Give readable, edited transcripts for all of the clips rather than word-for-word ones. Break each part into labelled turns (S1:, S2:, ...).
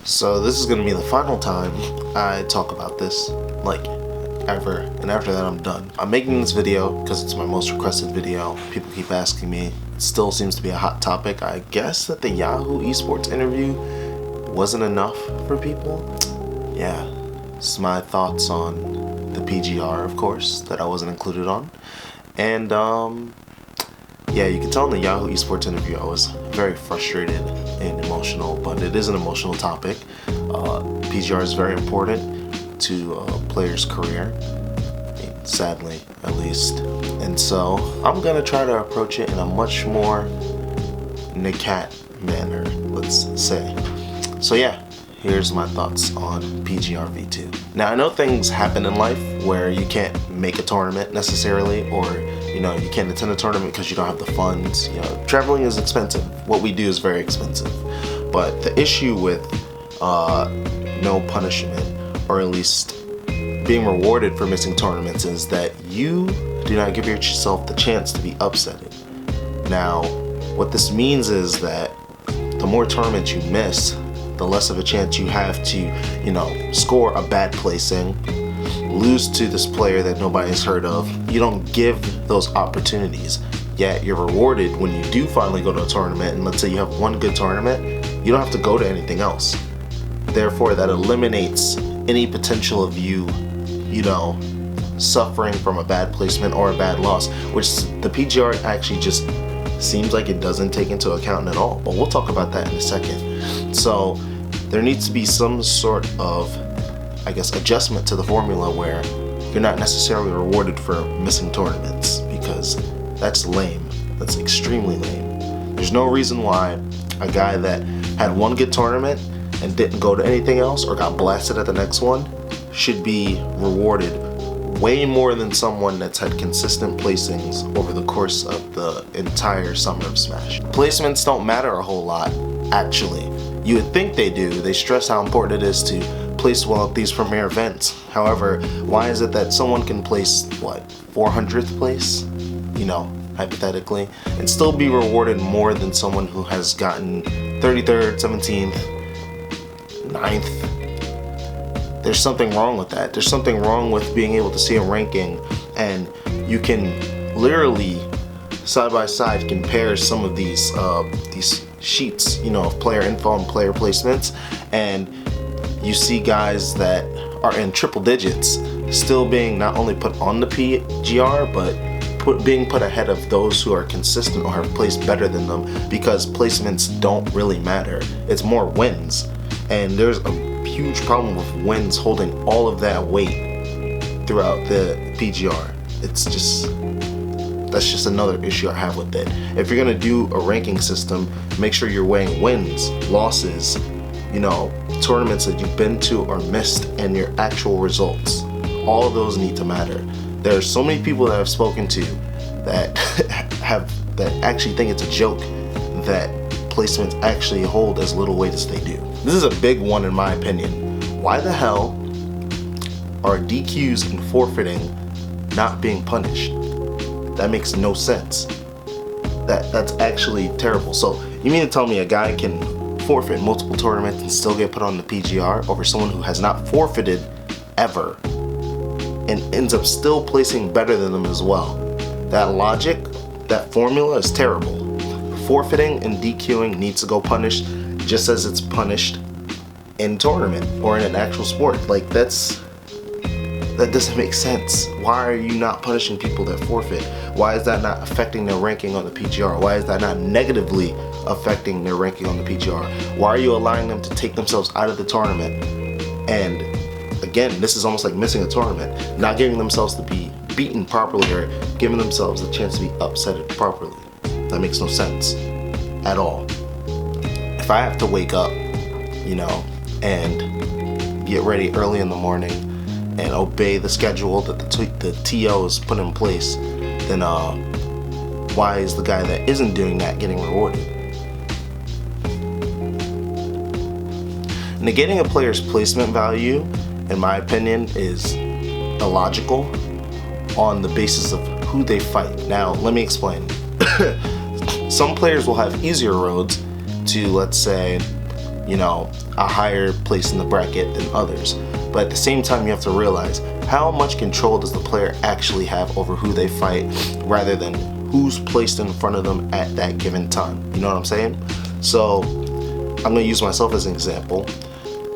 S1: So this is gonna be the final time I talk about this, like, ever, and after that I'm done. I'm making this video because it's my most requested video. People keep asking me. It still seems to be a hot topic. I guess that the Yahoo esports interview wasn't enough for people. Yeah, this is my thoughts on the PGR, of course, that I wasn't included on. And yeah, you can tell in the Yahoo esports interview I was very frustrated and emotional, but it is an emotional topic. PGR is very important to a player's career, sadly at least. And so I'm gonna try to approach it in a much more NAKAT manner, let's say. So yeah, here's my thoughts on PGR V2. Now I know things happen in life where you can't make a tournament necessarily, or you can't attend a tournament because you don't have the funds. Traveling is expensive. What we do is very expensive. But the issue with no punishment, or at least being rewarded for missing tournaments, is that you do not give yourself the chance to be upsetted. Now, what this means is that the more tournaments you miss, the less of a chance you have to, score a bad placing, lose to this player that nobody's heard of. You don't give those opportunities, yet you're rewarded when you do finally go to a tournament. And let's say you have one good tournament, you don't have to go to anything else. Therefore, that eliminates any potential of you, suffering from a bad placement or a bad loss, which the PGR actually just seems like it doesn't take into account at all. But we'll talk about that in a second. So there needs to be some sort of, adjustment to the formula where you're not necessarily rewarded for missing tournaments, because that's lame. That's extremely lame. There's no reason why a guy that had one good tournament and didn't go to anything else or got blasted at the next one should be rewarded way more than someone that's had consistent placings over the course of the entire summer of Smash. Placements don't matter a whole lot, actually. You would think they do. They stress how important it is to place well at these premier events. However, why is it that someone can place, 400th place, hypothetically, and still be rewarded more than someone who has gotten 33rd, 17th, 9th? There's something wrong with that. There's something wrong with being able to see a ranking and you can literally side by side compare some of these sheets, of player info and player placements, and you see guys that are in triple digits still being not only put on the PGR, but being put ahead of those who are consistent or have placed better than them, because placements don't really matter. It's more wins. And there's a huge problem with wins holding all of that weight throughout the PGR. That's just another issue I have with it. If you're gonna do a ranking system, make sure you're weighing wins, losses, tournaments that you've been to or missed, and your actual results. All of those need to matter. There are so many people that I've spoken to that that actually think it's a joke that placements actually hold as little weight as they do. This is a big one in my opinion. Why the hell are DQs and forfeiting not being punished? That makes no sense. That's actually terrible. So you mean to tell me a guy can forfeit multiple tournaments and still get put on the PGR over someone who has not forfeited ever and ends up still placing better than them as well? That logic, that formula is terrible. Forfeiting and DQing needs to go punished just as it's punished in tournament or in an actual sport. That doesn't make sense. Why are you not punishing people that forfeit? Why is that not affecting their ranking on the PGR? Why is that not negatively affecting their ranking on the PGR? Why are you allowing them to take themselves out of the tournament? And again, this is almost like missing a tournament, not giving themselves to be beaten properly or giving themselves the chance to be upsetted properly. That makes no sense at all. If I have to wake up, and get ready early in the morning and obey the schedule that the TOs put in place, then why is the guy that isn't doing that getting rewarded? Negating a player's placement value, in my opinion, is illogical on the basis of who they fight. Now, let me explain. Some players will have easier roads to, let's say, you know, a higher place in the bracket than others. But at the same time, you have to realize how much control does the player actually have over who they fight, rather than who's placed in front of them at that given time. You know what I'm saying? So I'm gonna use myself as an example.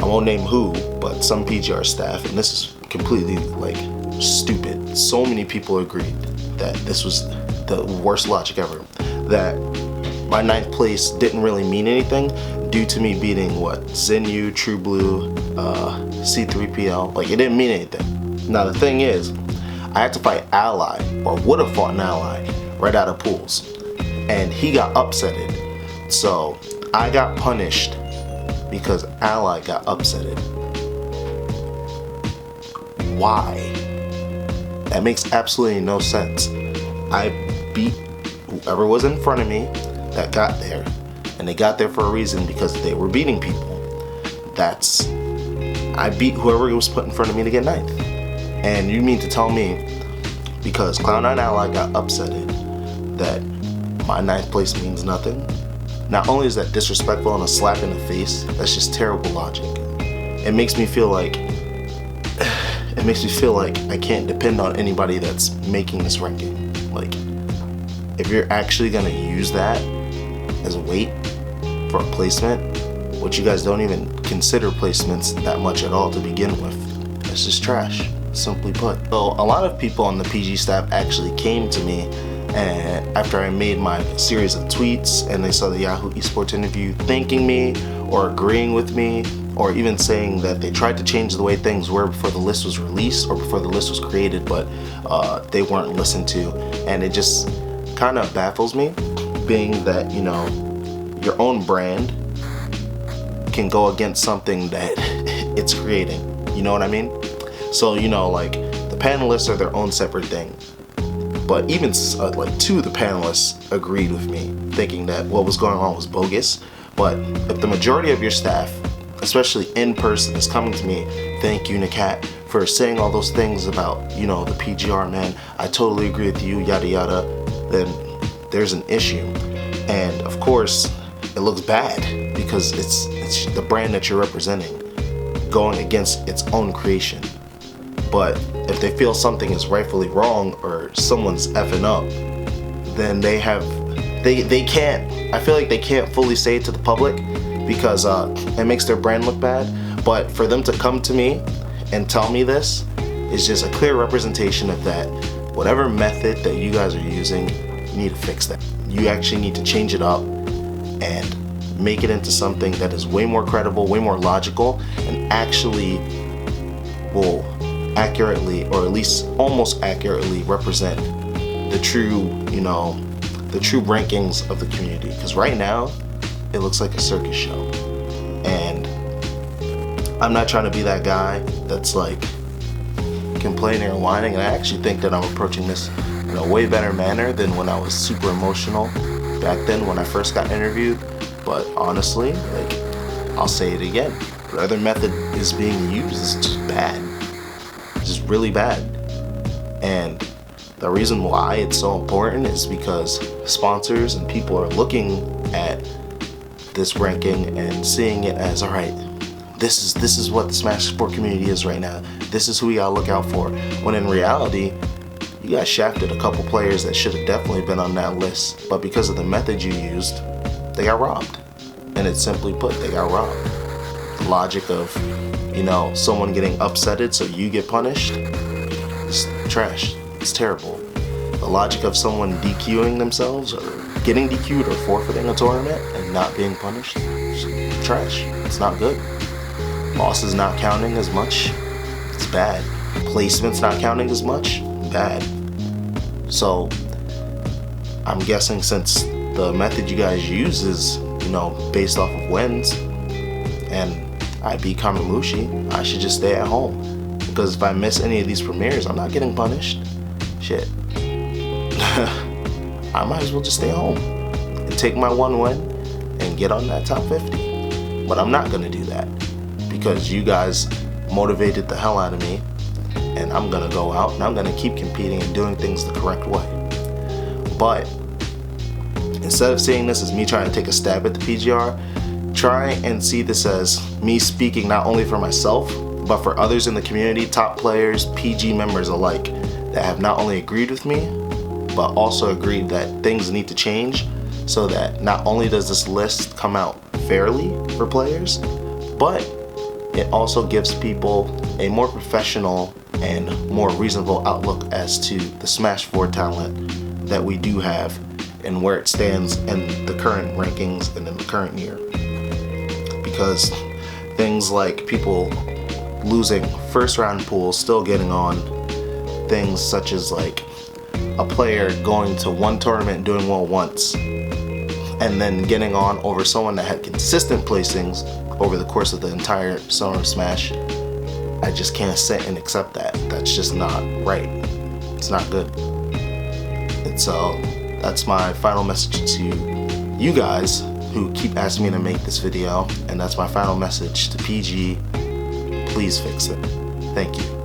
S1: I won't name who, but some PGR staff, and this is completely like stupid. So many people agreed that this was the worst logic ever. That my 9th place didn't really mean anything due to me beating what? Zen-Yu, True Blue, C3PL. Like, it didn't mean anything. Now the thing is, I had to fight Ally, or would have fought an Ally, right out of pools. And he got upsetted. So I got punished because Ally got upsetted. Why? That makes absolutely no sense. I beat whoever was in front of me that got there, and they got there for a reason, because they were beating people. I beat whoever was put in front of me to get 9th. And you mean to tell me, because Cloud9 Ally got upsetted, that my 9th place means nothing? Not only is that disrespectful and a slap in the face, that's just terrible logic. It makes me feel like I can't depend on anybody that's making this ranking. Like, if you're actually gonna use that as weight for a placement, which you guys don't even consider placements that much at all to begin with, it's just trash, simply put. So a lot of people on the PG staff actually came to me, and after I made my series of tweets and they saw the Yahoo Esports interview, thanking me or agreeing with me, or even saying that they tried to change the way things were before the list was released or before the list was created, but they weren't listened to. And it just kind of baffles me, being that, you know, your own brand can go against something that it's creating. You know what I mean? So, you know, like, the panelists are their own separate thing. But even like 2 of the panelists agreed with me, thinking that what was going on was bogus. But if the majority of your staff, especially in person, is coming to me, thank you NAKAT for saying all those things about, you know, the PGR, man, I totally agree with you, yada yada, then there's an issue. And of course, it looks bad because it's the brand that you're representing going against its own creation. But if they feel something is rightfully wrong or someone's effing up, then they can't, I feel like they can't fully say it to the public, because it makes their brand look bad. But for them to come to me and tell me this is just a clear representation of that whatever method that you guys are using, you need to fix that. You actually need to change it up and make it into something that is way more credible, way more logical, and actually will accurately, or at least almost accurately, represent the true, you know, the true rankings of the community. Because right now, it looks like a circus show. And I'm not trying to be that guy that's like complaining or whining, and I actually think that I'm approaching this in a way better manner than when I was super emotional back then when I first got interviewed. But honestly, like, I'll say it again, whatever method is being used is just bad. It's just really bad. And the reason why it's so important is because sponsors and people are looking at this ranking and seeing it as, all right, this is what the Smash Sport community is right now. This is who we gotta look out for. When in reality, you guys shafted a couple players that should have definitely been on that list, but because of the method you used, they got robbed. And it's simply put, they got robbed. The logic of, you know, someone getting upsetted so you get punished, it's trash. It's terrible. The logic of someone DQing themselves or getting DQ'd or forfeiting a tournament and not being punished, it's trash. It's not good. Losses not counting as much, it's bad. Placements not counting as much, bad. So I'm guessing since the method you guys use is, you know, based off of wins, and I beat Kamamushi, I should just stay at home. Because if I miss any of these premieres, I'm not getting punished. Shit. I might as well just stay home and take my one win and get on that top 50. But I'm not gonna do that because you guys motivated the hell out of me, and I'm gonna go out and I'm gonna keep competing and doing things the correct way. But instead of seeing this as me trying to take a stab at the PGR, Try and see this as me speaking not only for myself, but for others in the community, top players, PG members alike, that have not only agreed with me, but also agreed that things need to change so that not only does this list come out fairly for players, but it also gives people a more professional and more reasonable outlook as to the Smash 4 talent that we do have and where it stands in the current rankings and in the current year. Because things like people losing first round pools, still getting on, things such as like a player going to one tournament and doing well once and then getting on over someone that had consistent placings over the course of the entire Summer of Smash, I just can't sit and accept that. That's just not right. It's not good. And so that's my final message to you guys who keep asking me to make this video, and that's my final message to PG. Please fix it. Thank you.